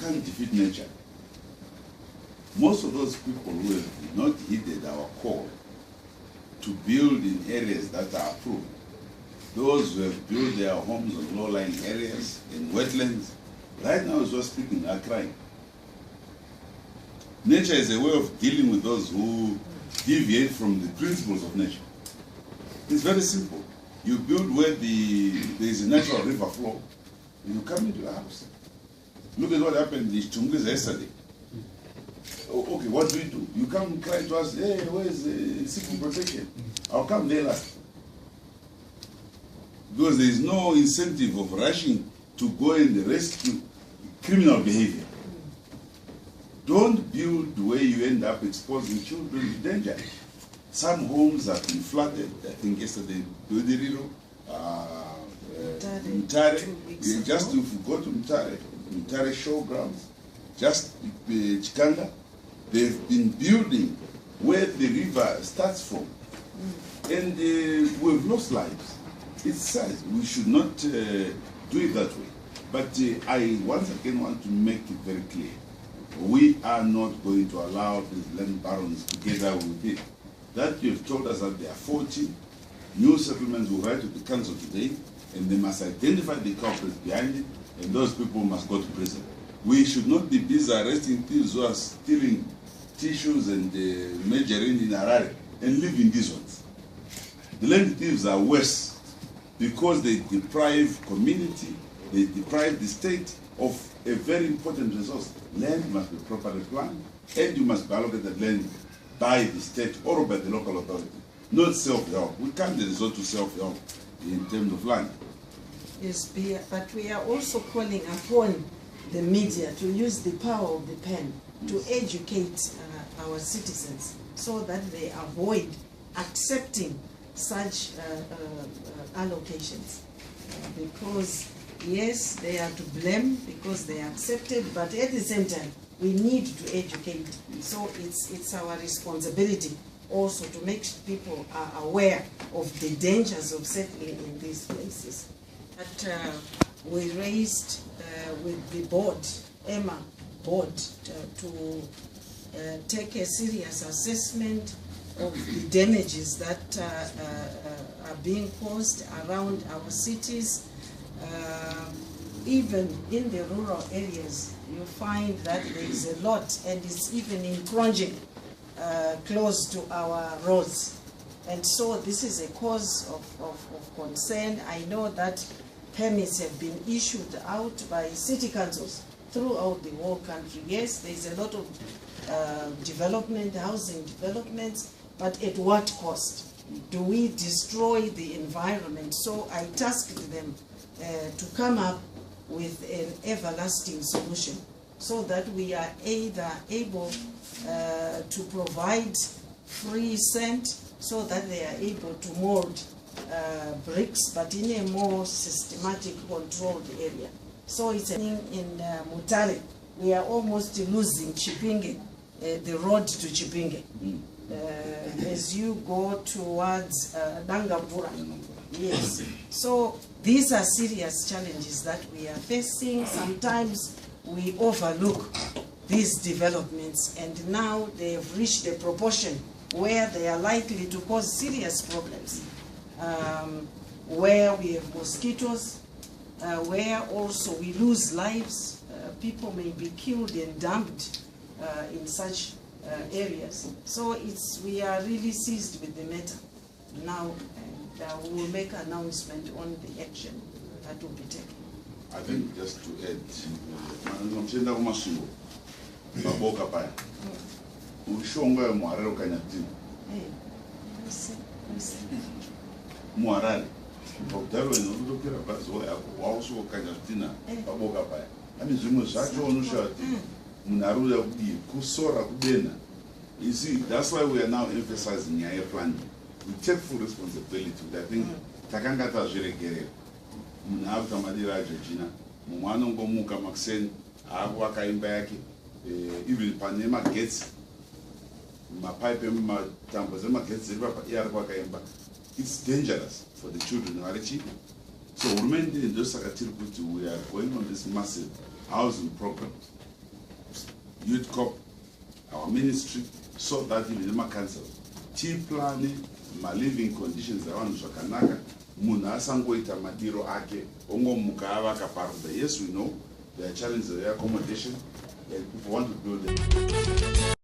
can't defeat nature. Most of those people who have not heeded our call to build in areas that are approved, those who have built their homes on low-lying areas, in wetlands, right now as we're speaking, are crying. Nature is a way of dealing with those who deviate from the principles of nature. It's very simple. You build where there is a natural river flow, and you come into your house. Look at what happened in Chunguza yesterday. Okay, what do? You come cry to us, hey, where is seeking protection? I'll come there last. Because there is no incentive of rushing to go and rescue criminal behavior. Don't build where you end up exposing children to danger. Some homes have been flooded. I think yesterday, Mutare. Just if you go to Mutare showgrounds, just Chikanga, they've been building where the river starts from. And we've lost lives. It's sad. We should not do it that way. But I once again want to make it very clear. We are not going to allow these land barons to get away with it. That you've told us that there are 40 new settlements will write to the council today, and they must identify the culprits behind it, and those people must go to prison. We should not be busy arresting thieves who are stealing tissues and margarine in Harare and leaving these ones. The land thieves are worse because they deprive community, they deprive the state of a very important resource. Land must be properly planned, and you must be allocated land by the state or by the local authority, not self-help. We can't resort to self-help in terms of land. Yes, but we are also calling upon the media to use the power of the pen to educate our citizens so that they avoid accepting such allocations. Because yes, they are to blame because they are accepted, but at the same time, we need to educate. So it's our responsibility also to make people are aware of the dangers of settling in these places. But we raised with the board, EMA board, to take a serious assessment of the damages that are being caused around our cities. Even in the rural areas, you find that there is a lot, and it's even encroaching close to our roads. And so this is a cause of concern. I know that permits have been issued out by city councils throughout the whole country. Yes, there is a lot of development, housing developments, but at what cost? Do we destroy the environment? So I tasked them to come up with an everlasting solution so that we are either able to provide free sand so that they are able to mold bricks, but in a more systematic, controlled area. So it's in Mutare, we are almost losing Chipinge, the road to Chipinge. As you go towards Dangabura. Yes. So these are serious challenges that we are facing. Sometimes we overlook these developments, and now they have reached a proportion where they are likely to cause serious problems. Where we have mosquitoes, where also we lose lives, people may be killed and dumped in such areas. So we are really seized with the matter now, and we will make an announcement on the action that will be taken. I think just to add, Muarali. Obdalo inodokera bazo yako wauso kanyatina baboka paya. Ami zimwe zacho onushati. Munaruya kudi kusora kudena. You see, that's why we are now emphasizing your planning. We take full responsibility. I think takanga tajere gere. Munaruta madira jejina. Mumano ngomuka Maxen agwa kaimba yake. Even Panema gets my pipe ma tambazema gets river yarwa kaimba. It's dangerous for the children, so we are going on this massive housing program. youth corp, our ministry, so that even the council, plan my living conditions around Shakanaka, Munasangoita Madiro Ake, Ongo Mukava Kaparda. Yes, we know there are challenges of accommodation, and people want to build it.